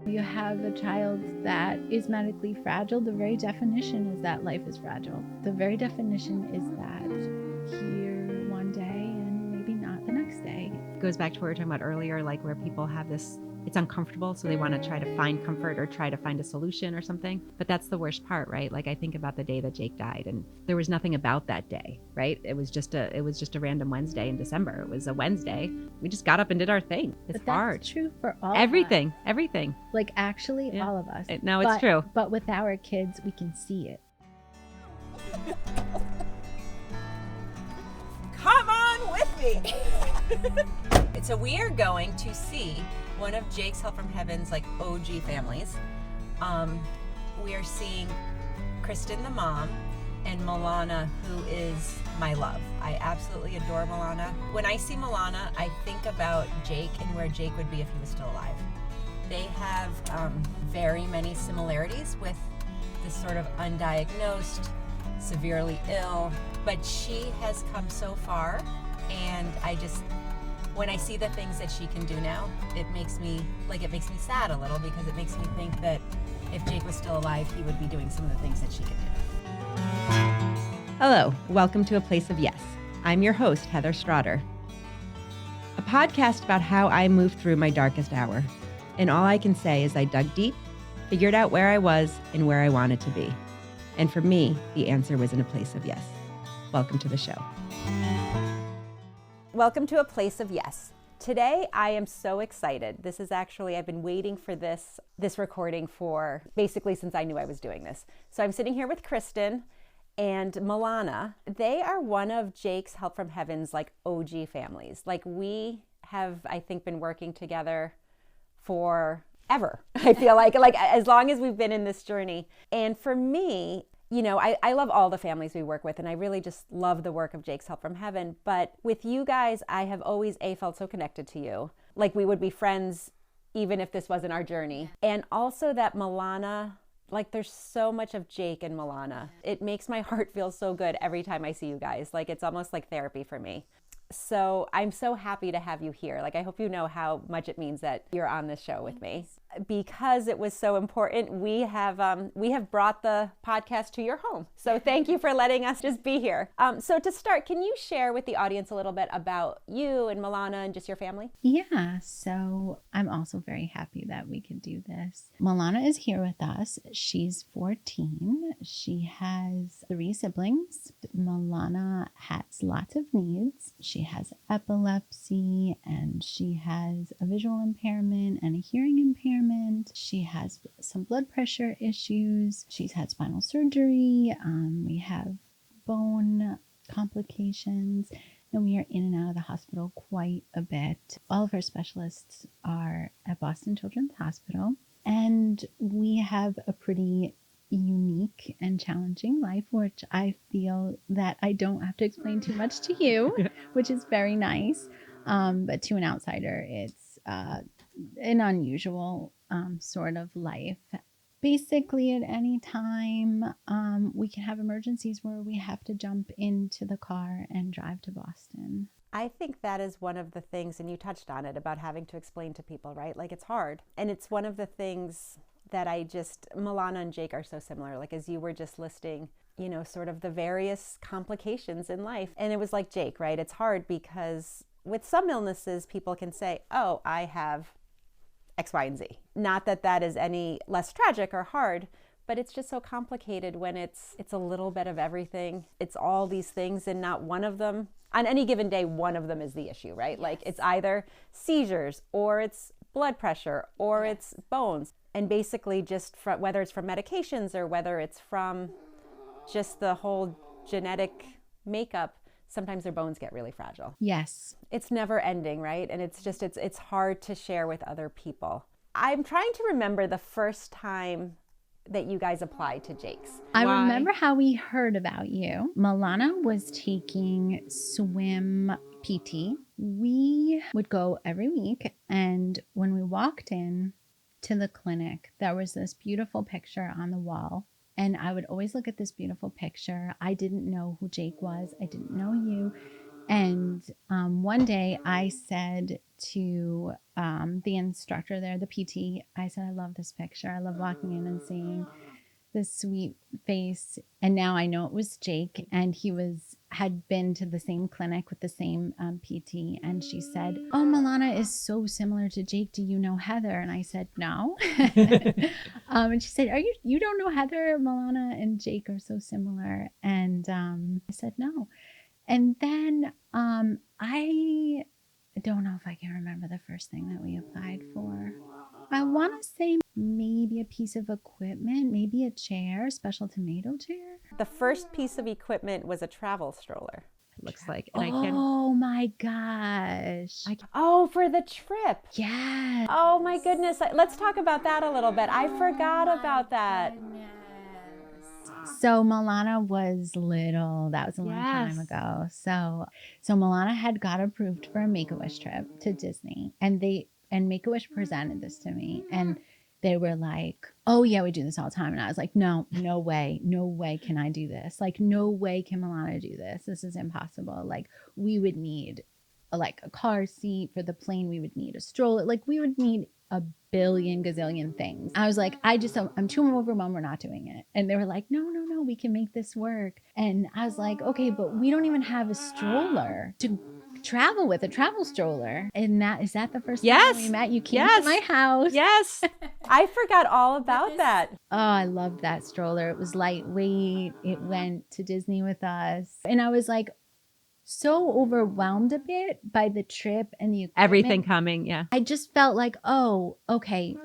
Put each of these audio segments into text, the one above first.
You have a child that is medically fragile. The very definition is that life is fragile. The very definition is that here one day and maybe not the next day. It goes back to what we were talking about earlier, like where people have this, it's uncomfortable, so they want to try to find comfort or try to find a solution or something. But that's the worst part, right? Like I think about the day that Jake died, and there was nothing about that day, right? It was just a random Wednesday in December. It was a Wednesday. We just got up and did our thing. It's but that's hard. True for all everything, of us. everything. Like actually, all of us. No, it's true. But with our kids, we can see it. Come on with me. So we are going to see one of Jake's Help from Heaven's like OG families. We are seeing Kristin the mom and Milana, who is my love. I absolutely adore Milana. When I see Milana, I think about Jake and where Jake would be if he was still alive. They have very many similarities with this sort of undiagnosed, severely ill, but she has come so far, and when I see the things that she can do now, it makes me sad a little, because it makes me think that if Jake was still alive, he would be doing some of the things that she could do. Hello, welcome to A Place of Yes. I'm your host, Heather Strader. A podcast about how I moved through my darkest hour. And all I can say is I dug deep, figured out where I was and where I wanted to be. And for me, the answer was in a place of yes. Welcome to the show. Welcome to A Place of Yes. Today, I am so excited. This is actually, I've been waiting for this recording for basically since I knew I was doing this. So I'm sitting here with Kristin and Milana. They are one of Jake's Help from Heaven's like OG families. Like we have, I think, been working together for ever. I feel like as long as we've been in this journey. And for me, you know, I love all the families we work with, and I really just love the work of Jake's Help from Heaven. But with you guys, I have always felt so connected to you. Like we would be friends even if this wasn't our journey. And also that Milana, like there's so much of Jake and Milana. It makes my heart feel so good every time I see you guys. Like it's almost like therapy for me. So I'm so happy to have you here. Like I hope you know how much it means that you're on this show with me. Because it was so important, we have brought the podcast to your home. So thank you for letting us just be here. So to start, can you share with the audience a little bit about you and Milana and just your family? Yeah, so I'm also very happy that we could do this. Milana is here with us. She's 14. She has 3 siblings. Milana has lots of needs. She has epilepsy, and she has a visual impairment and a hearing impairment. She has some blood pressure issues. She's had spinal surgery. We have bone complications, and we are in and out of the hospital quite a bit. All of her specialists are at Boston Children's Hospital, and we have a pretty unique and challenging life, which I feel that I don't have to explain too much to you, which is very nice. But to an outsider, it's an unusual sort of life. Basically, at any time, we can have emergencies where we have to jump into the car and drive to Boston. I think that is one of the things, and you touched on it, about having to explain to people, right? Like it's hard. And it's one of the things that Milana and Jake are so similar. Like as you were just listing, you know, sort of the various complications in life. And it was like Jake, right? It's hard because with some illnesses, people can say, oh, I have X, Y, and Z. Not that that is any less tragic or hard, but it's just so complicated when it's a little bit of everything. It's all these things, and not one of them, on any given day, one of them is the issue, right? Yes. Like it's either seizures or it's blood pressure or it's bones. And basically just whether it's from medications or whether it's from just the whole genetic makeup, sometimes their bones get really fragile. Yes. It's never ending, right? And it's hard to share with other people. I'm trying to remember the first time that you guys applied to Jake's. I remember how we heard about you. Milana was taking swim PT. We would go every week, and when we walked in to the clinic, there was this beautiful picture on the wall. And I would always look at this beautiful picture. I didn't know who Jake was. I didn't know you. And one day I said to the instructor there, the PT, I said, I love this picture. I love walking in and seeing this sweet face. And now I know it was Jake, and he had been to the same clinic with the same PT. And she said, oh, Milana is so similar to Jake. Do you know Heather? And I said, no. And she said, you don't know Heather? Milana and Jake are so similar. And I said, no. And then I don't know if I can remember the first thing that we applied for. I want to say maybe a piece of equipment, maybe a chair, special tomato chair. The first piece of equipment was a travel stroller, it looks like. And Oh my gosh. Oh, for the trip. Yes. Oh my goodness. Let's talk about that a little bit. I forgot about that. So Milana was little. That was a long time ago. So Milana had got approved for a Make-A-Wish trip to Disney, and Make-A-Wish presented this to me, and they were like, oh yeah, we do this all the time. And I was like, no way can I do this. Like, no way can Milana do this. This is impossible. Like, we would need a car seat for the plane. We would need a stroller. Like, we would need a billion gazillion things. I was like, I'm too overwhelmed. We're not doing it. And they were like, no, we can make this work. And I was like, okay, but we don't even have a stroller to travel with, a travel stroller. And is that the first time we met? You came to my house. Yes. I forgot all about that. Oh, I loved that stroller. It was lightweight. It went to Disney with us. And I was like, so overwhelmed a bit by the trip and the equipment. Everything coming. Yeah. I just felt like, oh, okay.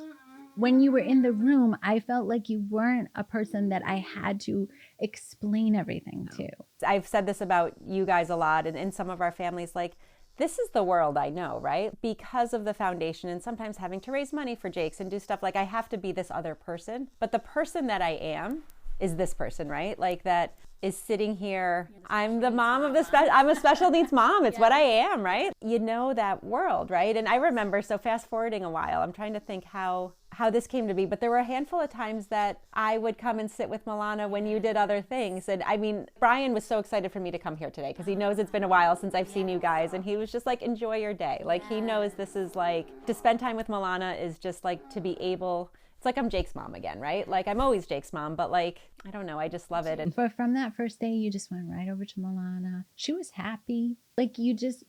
When you were in the room, I felt like you weren't a person that I had to explain everything to. I've said this about you guys a lot, and in some of our families, like, this is the world I know, right? Because of the foundation and sometimes having to raise money for Jake's and do stuff, like, I have to be this other person. But the person that I am is this person, right? Like, that is sitting here. I'm the mom of I'm a special needs mom. It's what I am, right? You know that world, right? And I remember, so fast forwarding a while, I'm trying to think how this came to be, but there were a handful of times that I would come and sit with Milana when you did other things. And I mean, Brian was so excited for me to come here today because he knows it's been a while since I've seen you guys, and he was just like, enjoy your day. Like, he knows this is like, to spend time with Milana is just like to be able, it's like I'm Jake's mom again, right? Like, I'm always Jake's mom, but like, I don't know, I just love it. And from that first day, you just went right over to Milana. She was happy. Like, you just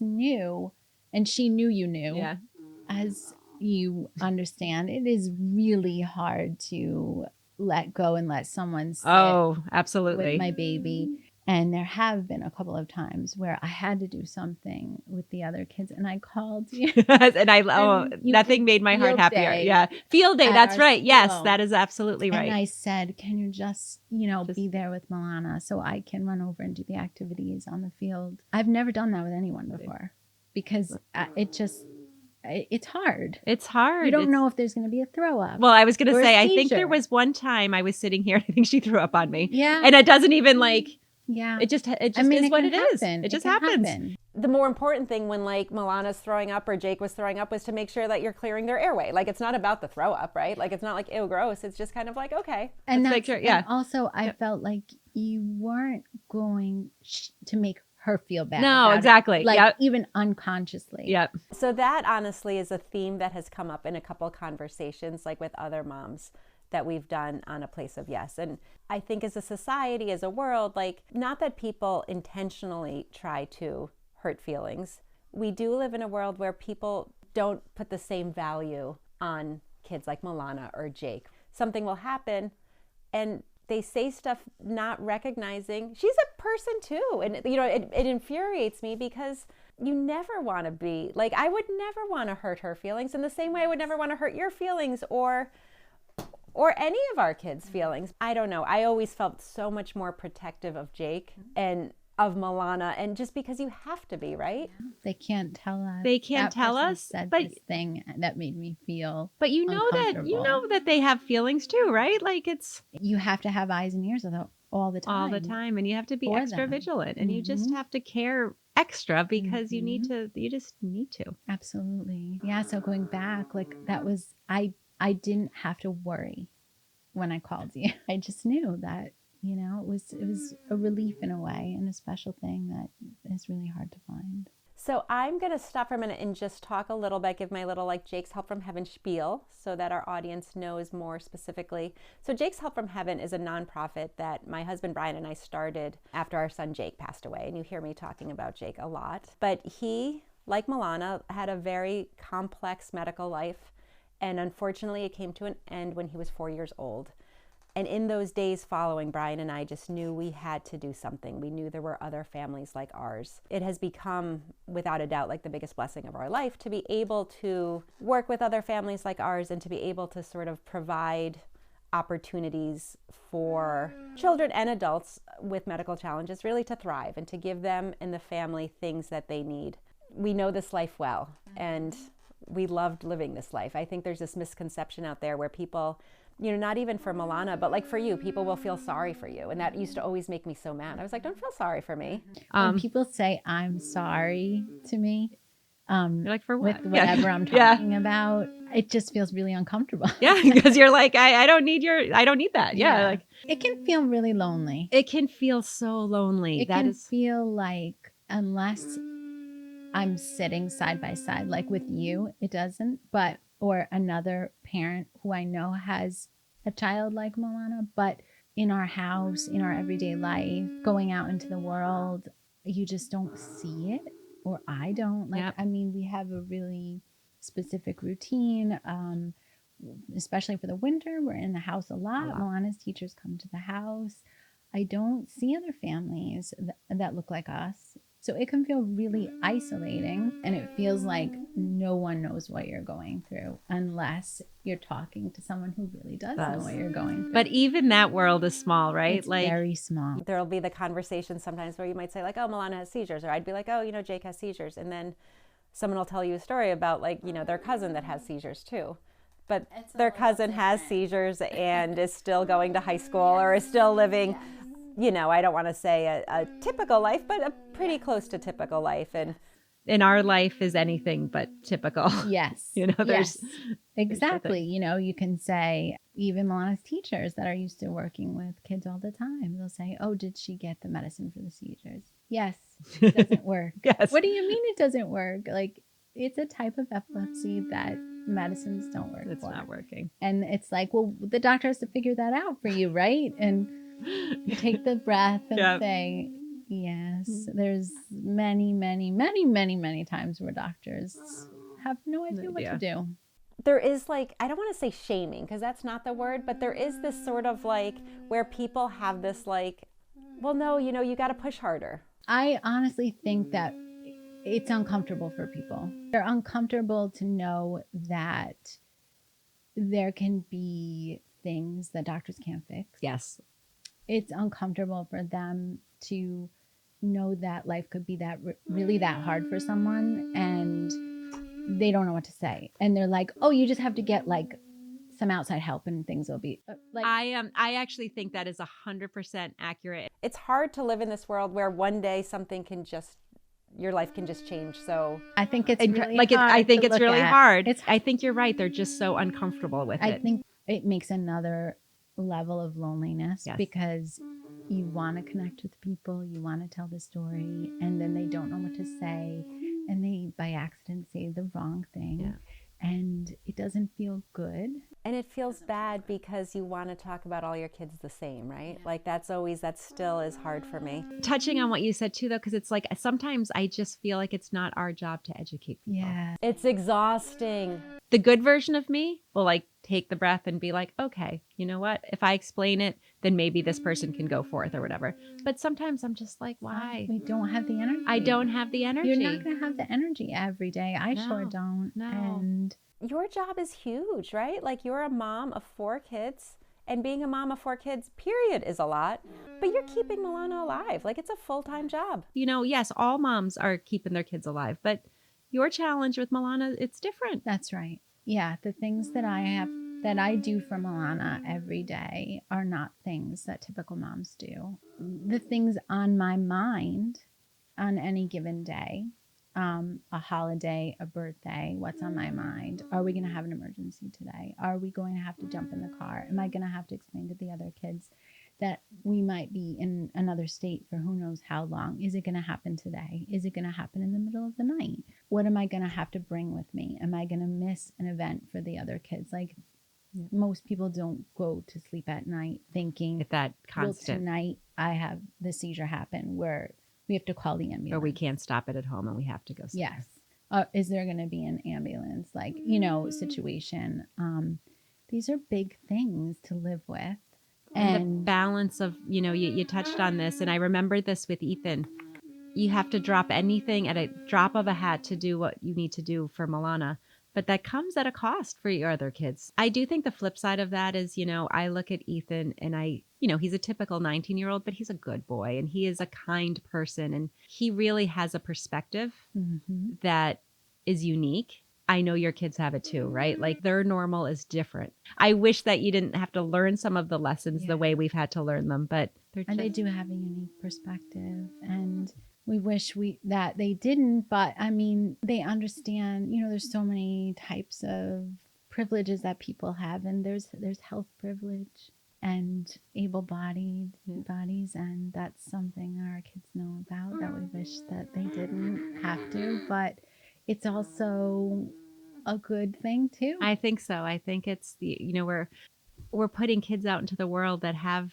knew, and she knew you knew. Yeah. As you understand, it is really hard to let go and let someone sit absolutely with my baby. And there have been a couple of times where I had to do something with the other kids, and I called you. and nothing made my heart happier. Yeah. Field day. That's right. Yes, that is absolutely right. And I said, can you just be there with Milana so I can run over and do the activities on the field? I've never done that with anyone before because it's hard. It's hard. You don't know if there's going to be a throw up. Well, I was going to say, I think there was one time I was sitting here and I think she threw up on me. Yeah. And it doesn't even like, yeah. It just is what it is. It just happens. The more important thing when like Milana's throwing up or Jake was throwing up was to make sure that you're clearing their airway. Like, it's not about the throw up, right? Like, it's not like, ew, gross. It's just kind of like, okay. And let's make sure. Yeah. And also, I felt like you weren't going to make her feel bad. No, exactly. Like, even unconsciously. Yep. So that honestly is a theme that has come up in a couple of conversations, like with other moms that we've done on A Place of Yes. And I think as a society, as a world, like, not that people intentionally try to hurt feelings. We do live in a world where people don't put the same value on kids like Milana or Jake. Something will happen and they say stuff not recognizing she's a person too. And it infuriates me because you never want to be like, I would never want to hurt her feelings in the same way I would never want to hurt your feelings or any of our kids' feelings. I don't know. I always felt so much more protective of Jake and of Milana, and just because you have to be, right? They can't tell us. They can't tell us. Said but this thing that made me feel. But you know that they have feelings too, right? Like, you have to have eyes and ears all the time. All the time, and you have to be extra vigilant, and you just have to care extra because you need to. You just need to. Absolutely. Yeah. So going back, like, that was I didn't have to worry when I called you. I just knew that It was a relief in a way, and a special thing that is really hard to find. So I'm going to stop for a minute and just talk a little bit, give my little like Jake's Help from Heaven spiel so that our audience knows more specifically. So Jake's Help from Heaven is a nonprofit that my husband Brian and I started after our son Jake passed away. And you hear me talking about Jake a lot. But he, like Milana, had a very complex medical life. And unfortunately, it came to an end when he was 4 years old. And in those days following, Brian and I just knew we had to do something. We knew there were other families like ours. It has become, without a doubt, like the biggest blessing of our life to be able to work with other families like ours and to be able to sort of provide opportunities for children and adults with medical challenges really to thrive and to give them and the family things that they need. We know this life well, and we loved living this life. I think there's this misconception out there where people, not even for Milana, but like for you, people will feel sorry for you. And that used to always make me so mad. I was like, don't feel sorry for me. When people say I'm sorry to me, you're like, for what? With whatever I'm talking about, it just feels really uncomfortable. Yeah, because you're like, I don't need that. Yeah, like it can feel really lonely. It can feel so lonely. It can feel like, unless I'm sitting side by side, like with you, it doesn't, or another parent who I know has a child like Milana, but in our house, in our everyday life, going out into the world, you just don't see it, or I don't. Yep. I mean, we have a really specific routine, especially for the winter. We're in the house a lot. Milana's teachers come to the house. I don't see other families that look like us. So it can feel really isolating, and it feels like no one knows what you're going through unless you're talking to someone who really does know what you're going through. But even that world is small, right? It's very small. There'll be the conversation sometimes where you might say like, oh, Milana has seizures. Or I'd be like, oh, Jake has seizures. And then someone will tell you a story about like, their cousin that has seizures too. But their cousin has seizures and is still going to high school or is still living I don't want to say a typical life, but a pretty close to typical life. And our life is anything but typical. Yes. There's exactly. You can say, even Milana's teachers that are used to working with kids all the time, they'll say, oh, did she get the medicine for the seizures? Yes. It doesn't work. Yes. What do you mean it doesn't work? Like, it's a type of epilepsy that medicines don't work It's for. not working. And it's like, well, the doctor has to figure that out for you, right? And you take the breath and say, yes. There's many, many, many, many, many times where doctors have no idea what to do. There is like, I don't want to say shaming because that's not the word, but there is this sort of like where people have this like, well, no, you got to push harder. I honestly think that it's uncomfortable for people. They're uncomfortable to know that there can be things that doctors can't fix. Yes. It's uncomfortable for them to know that life could be really that hard for someone, and they don't know what to say. And they're like, oh, you just have to get like some outside help and things will be like. I actually think that is 100% accurate. It's hard to live in this world where one day something can just, your life can just change. So I think it's really like hard. I think to it's look really at. hard. I think you're right. They're just so uncomfortable with it. I think it makes another level of loneliness, Yes. because you want to connect with people, you want to tell the story, and then they don't know what to say, and they by accident say the wrong thing, and it doesn't feel good. And it feels bad because you want to talk about all your kids the same, right? Like that still is hard for me. Touching on what you said too, though, because it's like sometimes I just feel like it's not our job to educate people. Yeah. It's exhausting. The good version of me will like take the breath and be like, okay, you know what? If I explain it, then maybe this person can go forth or whatever. But sometimes I'm just like, why? We don't have the energy. I don't have the energy. You're not going to have the energy every day. I sure don't. No. And your job is huge, right? Like you're a mom of 4 kids, and being a mom of 4 kids, period, is a lot. But you're keeping Milana alive. Like it's a full-time job. Yes, all moms are keeping their kids alive, but your challenge with Milana, it's different. That's right. Yeah, the things that I do for Milana every day are not things that typical moms do. The things on my mind on any given day, a holiday, a birthday, what's on my mind? Are we going to have an emergency today? Are we going to have to jump in the car? Am I going to have to explain to the other kids that we might be in another state for who knows how long. Is it going to happen today? Is it going to happen in the middle of the night? What am I going to have to bring with me? Am I going to miss an event for the other kids? Like, most people don't go to sleep at night thinking that constant, well, tonight I have the seizure happen where we have to call the ambulance. or we can't stop it at home and we have to go somewhere. Yes. Is there going to be an ambulance, like, situation? These are big things to live with. And the balance of, you touched on this, and I remember this with Ethan. You have to drop anything at a drop of a hat to do what you need to do for Milana. But that comes at a cost for your other kids. I do think the flip side of that is, I look at Ethan and he's a typical 19-year-old, but he's a good boy and he is a kind person. And he really has a perspective that is unique. I know your kids have it too, right? Like their normal is different. I wish that you didn't have to learn some of the lessons the way we've had to learn them, but they do have a unique perspective, and we wish that they didn't, but I mean, they understand, there's so many types of privileges that people have, and there's health privilege and able-bodied bodies, and that's something that our kids know about that we wish that they didn't have to, but it's also a good thing too. I think so. I think it's we're putting kids out into the world that have,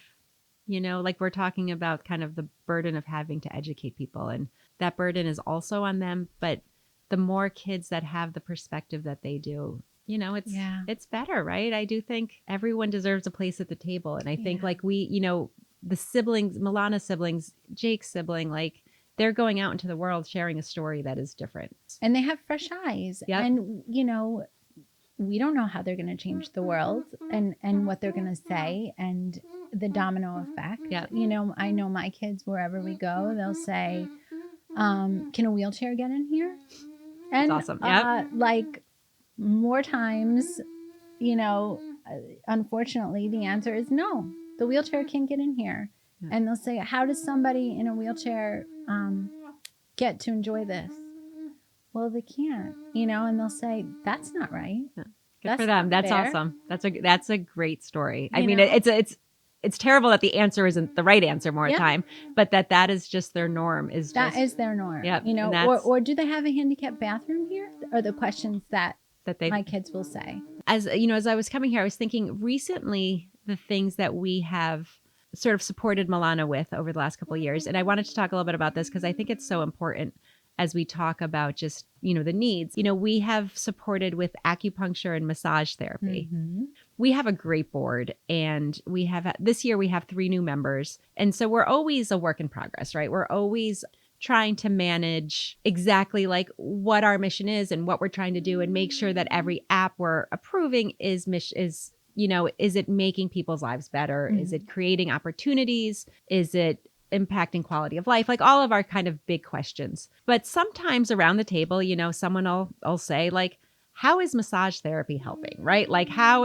like we're talking about kind of the burden of having to educate people, and that burden is also on them. But the more kids that have the perspective that they do, it's better, right? I do think everyone deserves a place at the table. And I think like the siblings, Milana's siblings, Jake's sibling, like they're going out into the world sharing a story that is different. And they have fresh eyes. Yep. And, we don't know how they're going to change the world and what they're going to say and the domino effect. Yeah. I know my kids, wherever we go, they'll say, can a wheelchair get in here? And that's awesome. Yep. Like more times, unfortunately, the answer is no, the wheelchair can't get in here. Yeah. And they'll say, how does somebody in a wheelchair get to enjoy this? Well, they can't, and they'll say, that's not right. Yeah. Good for them. That's fair. Awesome. That's a great story. I mean, it's terrible that the answer isn't the right answer more of the time, but that is just their norm. That is their norm. Yeah. Or do they have a handicapped bathroom here? Are the questions that my kids will say. As I was coming here, I was thinking recently the things that we have sort of supported Milana with over the last couple of years. And I wanted to talk a little bit about this because I think it's so important as we talk about just, the needs. We have supported with acupuncture and massage therapy. Mm-hmm. We have a great board, and this year we have 3 new members. And so we're always a work in progress, right? We're always trying to manage exactly like what our mission is and what we're trying to do and make sure that every app we're approving is it making people's lives better? Mm-hmm. Is it creating opportunities? Is it impacting quality of life? Like all of our kind of big questions. But sometimes around the table, someone will say like, how is massage therapy helping? Right? Like why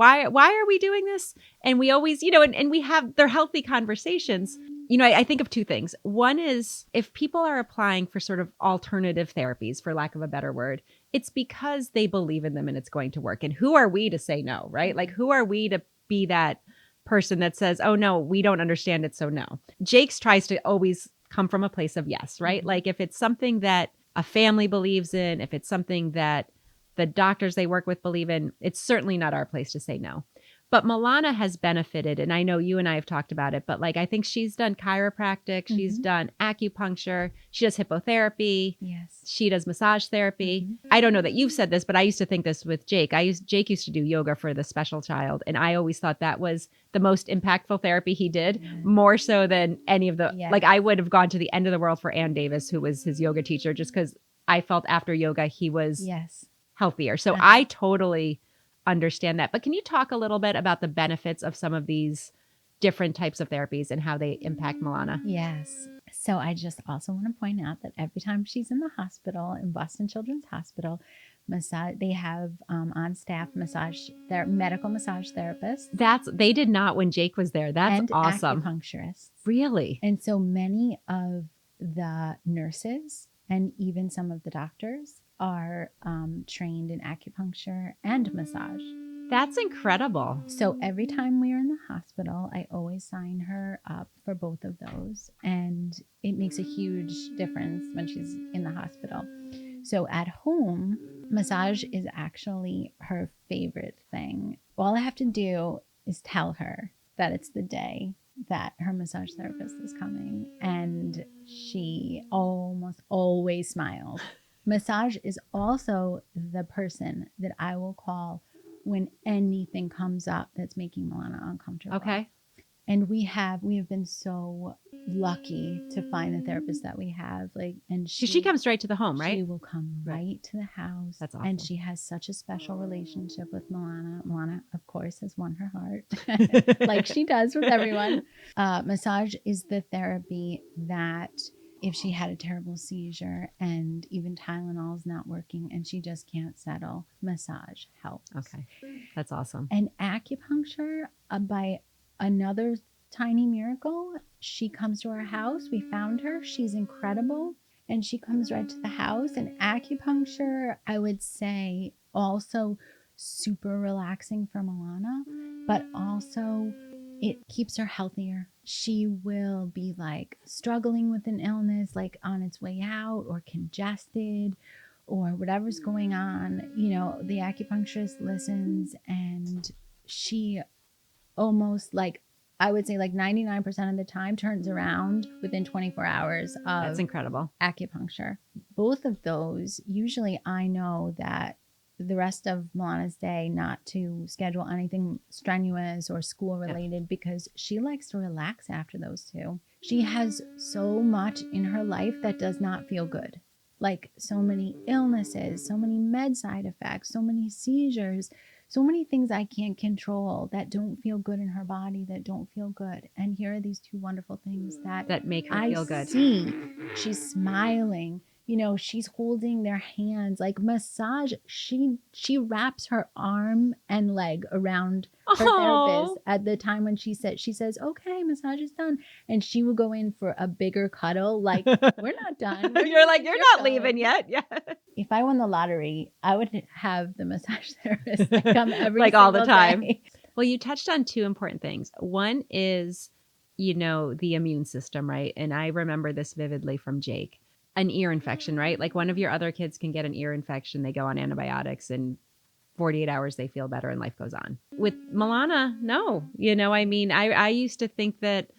are we doing this? And we always, and we have, they're healthy conversations. I think of 2 things. One is if people are applying for sort of alternative therapies, for lack of a better word, it's because they believe in them and it's going to work. And who are we to say no, right? Like who are we to be that person that says, oh no, we don't understand it, so no. Jake's tries to always come from a place of yes, right? Like if it's something that a family believes in, if it's something that the doctors they work with believe in, it's certainly not our place to say no. But Milana has benefited, and I know you and I have talked about it, but like I think she's done chiropractic, mm-hmm. she's done acupuncture, she does hippotherapy, yes, she does massage therapy. Mm-hmm. I don't know that you've said this, but I used to think this with Jake. Jake used to do yoga for the special child, and I always thought that was the most impactful therapy he did, more so than any of the, like I would have gone to the end of the world for Ann Davis, who was his yoga teacher, just because I felt after yoga he was healthier. So I totally understand that. But can you talk a little bit about the benefits of some of these different types of therapies and how they impact Milana? Yes. So I just also want to point out that every time she's in the hospital, in Boston Children's Hospital, they have on staff medical massage therapists. They did not when Jake was there. That's and awesome. Acupuncturists. Really? And so many of the nurses and even some of the doctors are trained in acupuncture and massage. That's incredible. So every time we are in the hospital, I always sign her up for both of those. And it makes a huge difference when she's in the hospital. So at home, massage is actually her favorite thing. All I have to do is tell her that it's the day that her massage therapist is coming. And she almost always smiles. Massage is also the person that I will call when anything comes up that's making Milana uncomfortable. Okay. And we have been so lucky to find the therapist that we have. And She comes right to the home, right? She will come right to the house. That's awesome. And she has such a special relationship with Milana. Milana, of course, has won her heart, like she does with everyone. Massage is the therapy that if she had a terrible seizure and even Tylenol is not working and she just can't settle, massage helps. Okay. That's awesome. And acupuncture, by another tiny miracle, she comes to our house. We found her. She's incredible. And she comes right to the house. And acupuncture, I would say, also super relaxing for Milana, but also it keeps her healthier. She will be like struggling with an illness, like on its way out or congested or whatever's going on. You know, the acupuncturist listens and she almost, like, I would say like 99% of the time turns around within 24 hours of That's incredible. acupuncture. Both of those, usually I know that the rest of Milana's day not to schedule anything strenuous or school related because she likes to relax after those two. She has so much in her life that does not feel good. Like so many illnesses, so many med side effects, so many seizures, so many things I can't control that don't feel good in her body, that don't feel good. And here are these two wonderful things that make her feel good. See. She's smiling. You know, she's holding their hands. Like massage, she wraps her arm and leg around her therapist at the time when she says, okay, massage is done. And she will go in for a bigger cuddle. Like, we're not done. You're like, you're not leaving yet. Yeah. If I won the lottery, I would have the massage therapist that come every like all the time. day. Well, you touched on two important things. One is, you know, the immune system, right? And I remember this vividly from Jake. An ear infection, right? Like one of your other kids can get an ear infection. They go on antibiotics and 48 hours, they feel better and life goes on. With Milana, no. You know, I mean, I used to think that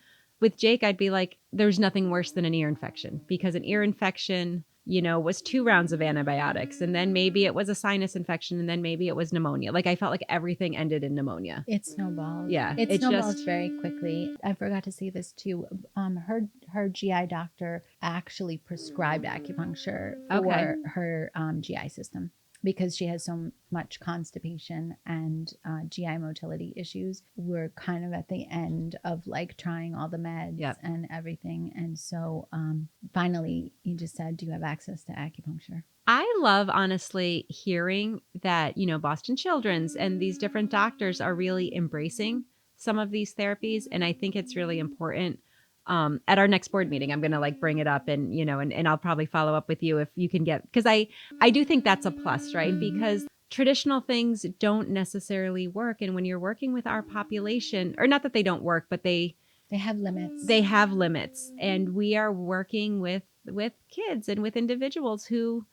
with Jake, I'd be like, there's nothing worse than an ear infection because an ear infection, you know, was 2 rounds of antibiotics. And then maybe it was a sinus infection and then maybe it was pneumonia. Like I felt like everything ended in pneumonia. It snowballs. Yeah. It snowballs very quickly. I forgot to say this too. Her GI doctor actually prescribed acupuncture for her GI system because she has so much constipation and GI motility issues. We're kind of at the end of like trying all the meds and everything. And so finally he just said, do you have access to acupuncture? I love, honestly, hearing that, you know, Boston Children's and these different doctors are really embracing some of these therapies. And I think it's really important. At our next board meeting, I'm going to like bring it up and, you know, and I'll probably follow up with you if you can get, because I do think that's a plus, right? Because traditional things don't necessarily work. And when you're working with our population, or not that they don't work, but they have limits. They have limits. And we are working with kids and with individuals who,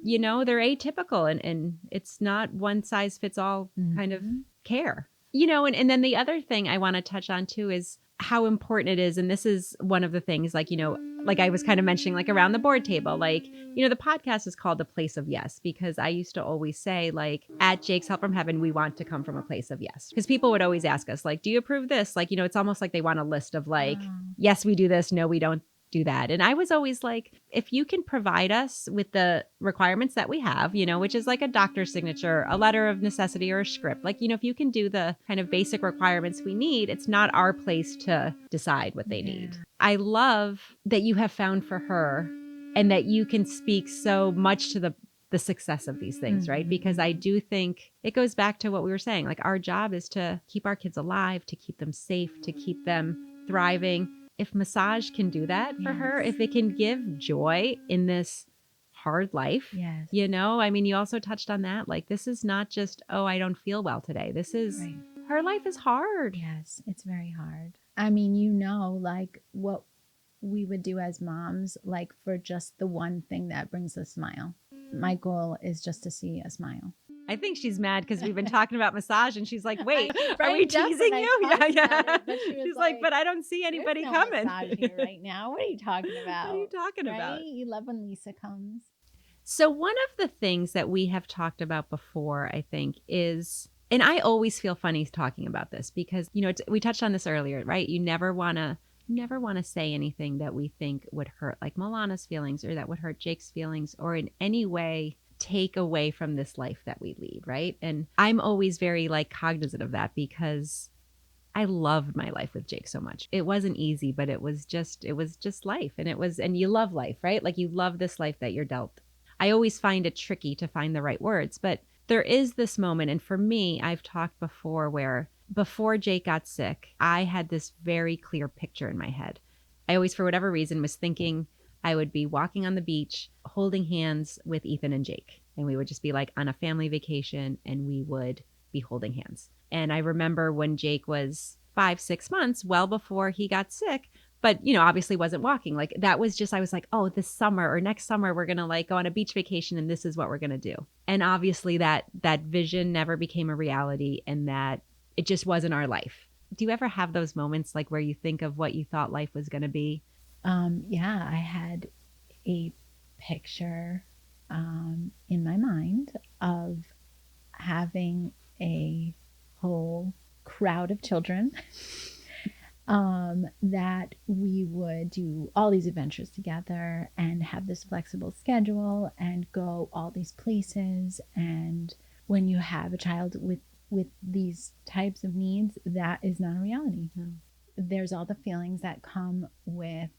you know, they're atypical and it's not one size fits all kind of care, you know, and then the other thing I want to touch on too is how important it is. And this is one of the things, like, you know, like I was kind of mentioning, like around the board table, like, you know, the podcast is called The Place of Yes, because I used to always say, like, at Jake's Help from Heaven, we want to come from a place of yes. Because people would always ask us, like, do you approve this? Like, you know, it's almost like they want a list of like, yes, we do this. No, we don't do that. And I was always like, if you can provide us with the requirements that we have, you know, which is like a doctor's signature, a letter of necessity or a script, like, you know, if you can do the kind of basic requirements we need, it's not our place to decide what they need. I love that you have found for her and that you can speak so much to the success of these things, right? Because I do think it goes back to what we were saying, like our job is to keep our kids alive, to keep them safe, to keep them thriving. If massage can do that for her, if it can give joy in this hard life. Yes. You know, I mean, you also touched on that. Like, this is not just, oh, I don't feel well today. This is, Right. her life is hard. Yes, it's very hard. I mean, you know, like what we would do as moms, like for just the one thing that brings a smile. My goal is just to see a smile. I think she's mad because we've been talking about massage and she's like, wait, are we brightened up teasing when I you? Yeah, talked about yeah. it, but she was She's like, like, but I don't see anybody There's no coming. massage here right now. What are you talking about? What are you talking right? about? You love when Lisa comes. So one of the things that we have talked about before, I think, is, and I always feel funny talking about this because, you know, we touched on this earlier, right? You never want to say anything that we think would hurt like Milana's feelings or that would hurt Jake's feelings or in any way take away from this life that we lead, right? And I'm always very like cognizant of that because I loved my life with Jake so much. It wasn't easy, but it was just life. And you love life, right? Like you love this life that you're dealt. I always find it tricky to find the right words, but there is this moment. And for me, I've talked before where before Jake got sick, I had this very clear picture in my head. I always, for whatever reason, was thinking I would be walking on the beach, holding hands with Ethan and Jake. And we would just be like on a family vacation and we would be holding hands. And I remember when Jake was 5-6 months, well before he got sick, but, you know, obviously wasn't walking. Like that was just, I was like, oh, this summer or next summer, we're going to like go on a beach vacation and this is what we're going to do. And obviously that vision never became a reality and that it just wasn't our life. Do you ever have those moments like where you think of what you thought life was going to be? Yeah, I had a picture in my mind of having a whole crowd of children that we would do all these adventures together and have this flexible schedule and go all these places. And when you have a child with these types of needs, that is not a reality. No. There's all the feelings that come with,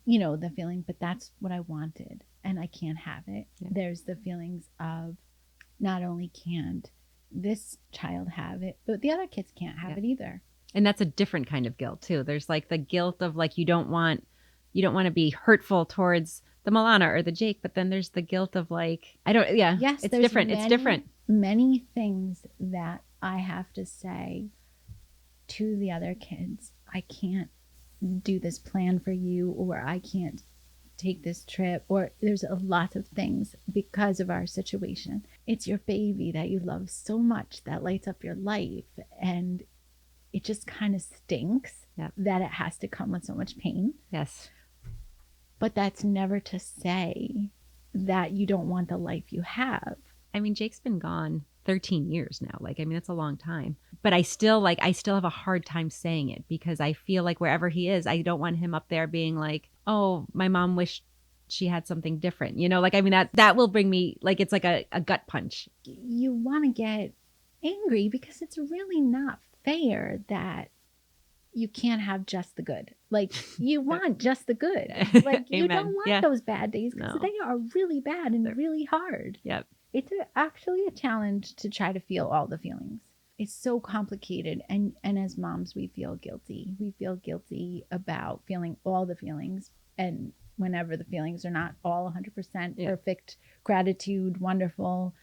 you know, the feeling, but that's what I wanted and I can't have it. Yeah. There's the feelings of not only can't this child have it, but the other kids can't have it either. And that's a different kind of guilt too. There's like the guilt of like, you don't want to be hurtful towards the Milana or the Jake, but then there's the guilt of like, Yes, it's different. It's different. Many things that I have to say to the other kids. I can't do this plan for you, or I can't take this trip, or there's a lot of things because of our situation. It's your baby that you love so much that lights up your life, and it just kind of stinks that it has to come with so much pain. Yes. But that's never to say that you don't want the life you have. I mean, Jake's been gone 13 years now. Like, I mean, that's a long time. But I still have a hard time saying it because I feel like wherever he is, I don't want him up there being like, oh, my mom wished she had something different. You know, like, I mean, that will bring me, like, it's like a gut punch. You want to get angry because it's really not fair that you can't have just the good. Like, you want just the good. Like, you don't want those bad days because they are really bad and really hard. Yep. It's actually a challenge to try to feel all the feelings. It's so complicated. And as moms, we feel guilty. We feel guilty about feeling all the feelings. And whenever the feelings are not all 100% perfect, gratitude, wonderful.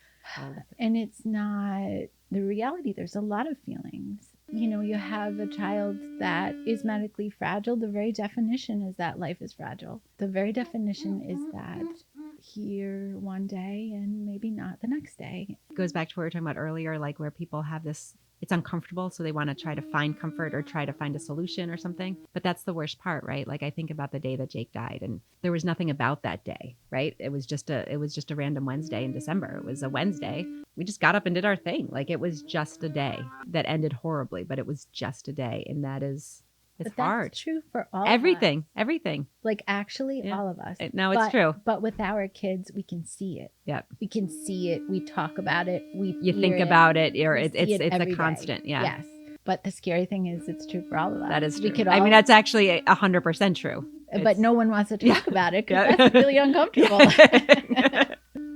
And it's not the reality. There's a lot of feelings. You know, you have a child that is medically fragile. The very definition is that life is fragile. The very definition is that here one day and maybe not the next day. It goes back to what we were talking about earlier, like where people have this, it's uncomfortable, so they want to try to find comfort or try to find a solution or something. But that's the worst part, right? Like, I think about the day that Jake died, and there was nothing about that day, right? It was just a random Wednesday in December. It was a Wednesday. We just got up and did our thing. Like, it was just a day that ended horribly, but it was just a day, and that is. It's hard. That's true for all everything. of us. Everything. Like, actually, all of us. No, it's true. But with our kids, we can see it. Yeah. We can see it. We talk about it. You think about it, or it's a constant. Day. Yeah. Yes. But the scary thing is, it's true for all of us. That is true. I mean, that's actually 100% true. But no one wants to talk about it because that's really uncomfortable.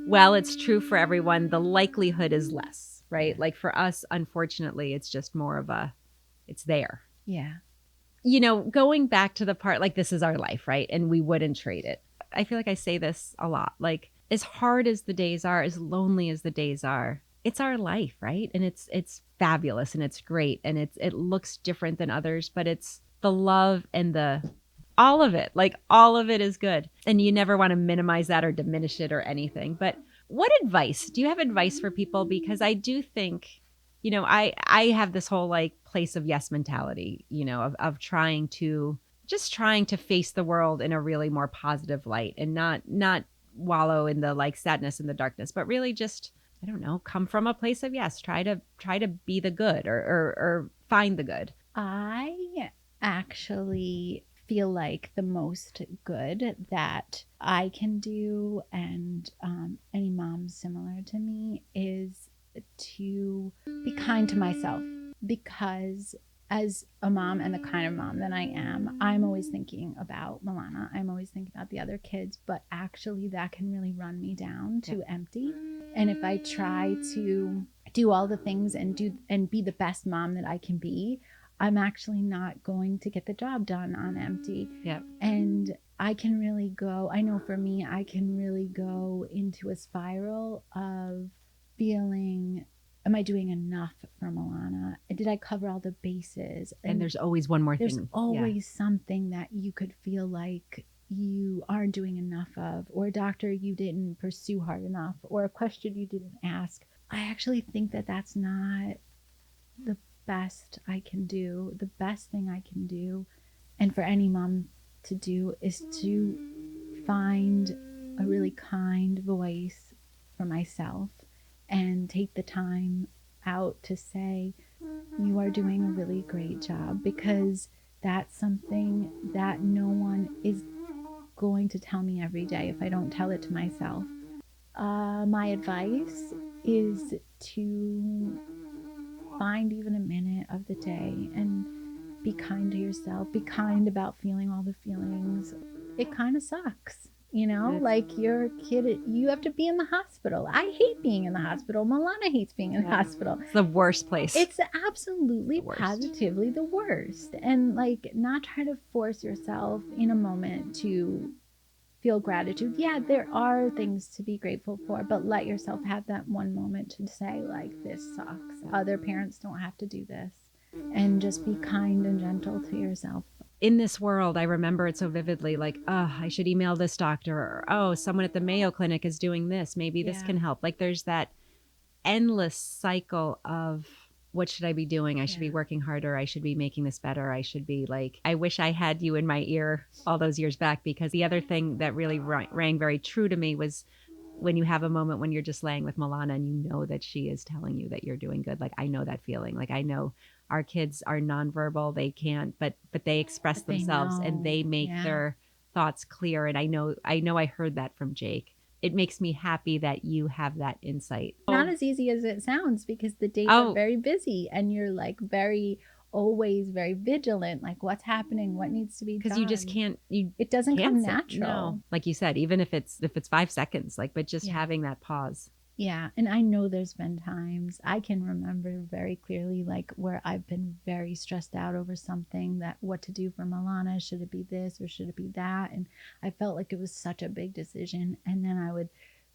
Well, it's true for everyone. The likelihood is less, right? Like for us, unfortunately, it's just more of it's there. Yeah. You know, going back to the part, like, this is our life, right? And we wouldn't trade it. I feel like I say this a lot. Like, as hard as the days are, as lonely as the days are, it's our life, right? And it's fabulous and it's great and it looks different than others, but it's the love and the all of it. Like all of it is good. And you never want to minimize that or diminish it or anything. But what advice? Do you have advice for people? Because I do think, I have this whole like place of yes mentality, of trying to face the world in a really more positive light and not wallow in the like sadness and the darkness, but really just, I don't know, come from a place of yes, try to be the good or find the good. I actually feel like the most good that I can do, and any mom similar to me, is to be kind to myself, because as a mom and the kind of mom that I am, I'm always thinking about Milana. I'm always thinking about the other kids, but actually that can really run me down to empty. And if I try to do all the things and be the best mom that I can be, I'm actually not going to get the job done on empty. Yeah. And I can really go, I know for me, I can really go into a spiral of feeling, am I doing enough for Milana? Did I cover all the bases? And there's always one more there's thing. always something that you could feel like you aren't doing enough of, or a doctor you didn't pursue hard enough, or a question you didn't ask. I actually think that that's not the best I can do. The best thing I can do, and for any mom to do, is to find a really kind voice for myself and take the time out to say, you are doing a really great job, because that's something that no one is going to tell me every day if I don't tell it to myself. My advice is to find even a minute of the day and be kind to yourself. Be kind about feeling all the feelings. It kind of sucks, like your kid, you have to be in the hospital. I hate being in the hospital. Milana hates being in the hospital. It's the worst place. It's absolutely positively the worst. And like, not try to force yourself in a moment to feel gratitude. Yeah, there are things to be grateful for, but let yourself have that one moment to say, like, this sucks. Other parents don't have to do this. And just be kind and gentle to yourself. In this world, I remember it so vividly, like, I should email this doctor, or, oh, someone at the Mayo Clinic is doing this. Maybe this can help. Like, there's that endless cycle of, what should I be doing? I should be working harder. I should be making this better. I should be like, I wish I had you in my ear all those years back, because the other thing that really rang very true to me was when you have a moment when you're just laying with Milana and you know that she is telling you that you're doing good. Like, I know that feeling. Like, I know our kids are nonverbal. They can't, but they express themselves and they make their thoughts clear. And I know I heard that from Jake. It makes me happy that you have that insight. Not as easy as it sounds, because the days are very busy and you're like always very vigilant, like what's happening, what needs to be done. Because you just can't, it doesn't come natural. No. Like you said, even if it's 5 seconds, like, but just having that pause. Yeah. And I know there's been times I can remember very clearly, like, where I've been very stressed out over something, that what to do for Milana. Should it be this or should it be that? And I felt like it was such a big decision. And then I would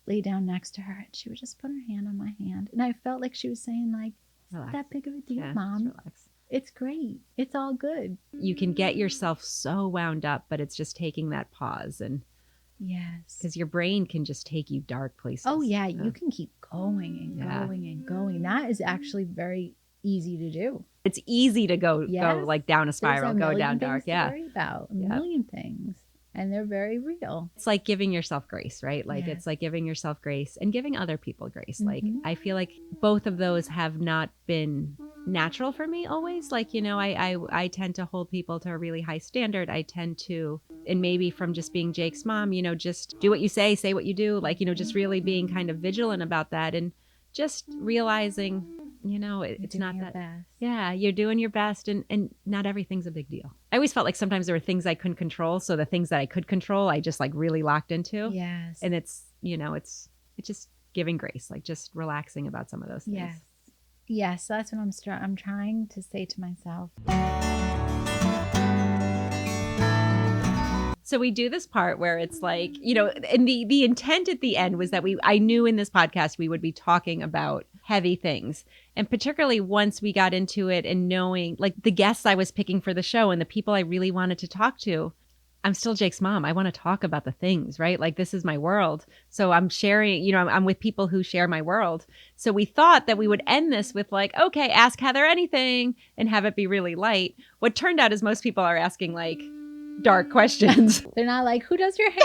lay down next to her and she would just put her hand on my hand. And I felt like she was saying, like, it's not that big of a deal, Mom. Relax. It's great. It's all good. You can get yourself so wound up, but it's just taking that pause. And yes, because your brain can just take you dark places. Oh yeah, you can keep going and going and going. That is actually very easy to do. It's easy to go like down a spiral, go down dark. To worry about a million things, and they're very real. It's like giving yourself grace, right? Like it's like giving yourself grace and giving other people grace. Like, I feel like both of those have not been natural for me always. Like, I tend to hold people to a really high standard. I tend to, and maybe from just being Jake's mom, just do what you say what you do. Like, just really being kind of vigilant about that, and just realizing, it's not that best. Yeah, you're doing your best, and not everything's a big deal. I always felt like sometimes there were things I couldn't control, so the things that I could control, I just like really locked into. Yes. And it's just giving grace, like just relaxing about some of those things. Yes, that's what I'm trying to say to myself. So we do this part where it's like, and the intent at the end was that I knew in this podcast we would be talking about heavy things. And particularly once we got into it and knowing like the guests I was picking for the show and the people I really wanted to talk to, I'm still Jake's mom. I want to talk about the things, right? Like this is my world. So I'm sharing, I'm with people who share my world. So we thought that we would end this with like, okay, ask Heather anything and have it be really light. What turned out is most people are asking like dark questions. They're not like, who does your hair?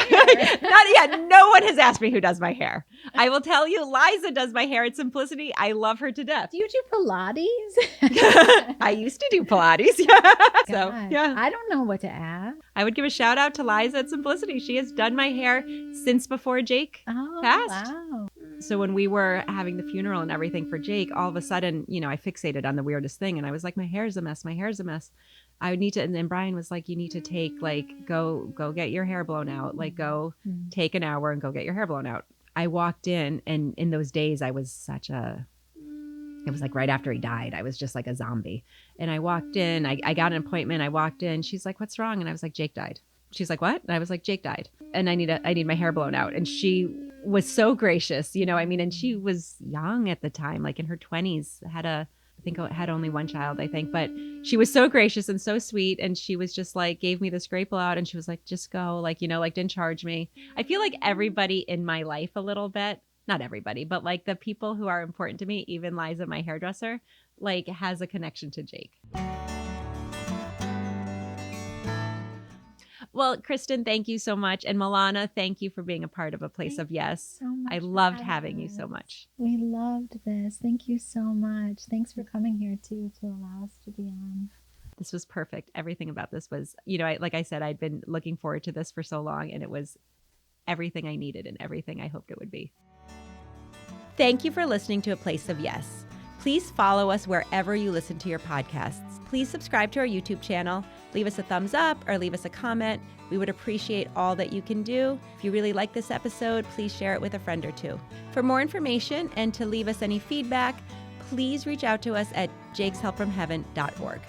Not yet. No one has asked me who does my hair. I will tell you, Liza does my hair at Simplicity. I love her to death. Do you do Pilates? I used to do Pilates. Yeah. So, God, yeah. I don't know what to ask. I would give a shout out to Liza at Simplicity. She has done my hair since before Jake passed. Wow. So when we were having the funeral and everything for Jake, all of a sudden, I fixated on the weirdest thing. And I was like, my hair's a mess. My hair's a mess. I would need to, and then Brian was like, you need to take go get your hair blown out. Like go take an hour and go get your hair blown out. I walked in, and in those days I was it was like right after he died. I was just like a zombie. And I walked in, I got an appointment. I walked in, she's like, what's wrong? And I was like, Jake died. She's like, what? And I was like, Jake died. And I need my hair blown out. And she was so gracious, and she was young at the time, like in her 20s, had only one child, I think, but she was so gracious and so sweet. And she was just like, gave me this great blowout. And she was like, just go, didn't charge me. I feel like everybody in my life a little bit, not everybody, but like the people who are important to me, even Liza, my hairdresser, like has a connection to Jake. Well, Kristin, thank you so much. And Milana, thank you for being a part of A Place of Yes. So much I loved having you so much. We loved this. Thank you so much. Thanks for coming here too, to allow us to be on. This was perfect. Everything about this was, like I said, I'd been looking forward to this for so long, and it was everything I needed and everything I hoped it would be. Thank you for listening to A Place of Yes. Please follow us wherever you listen to your podcasts. Please subscribe to our YouTube channel. Leave us a thumbs up or leave us a comment. We would appreciate all that you can do. If you really like this episode, please share it with a friend or two. For more information and to leave us any feedback, please reach out to us at jakeshelpfromheaven.org.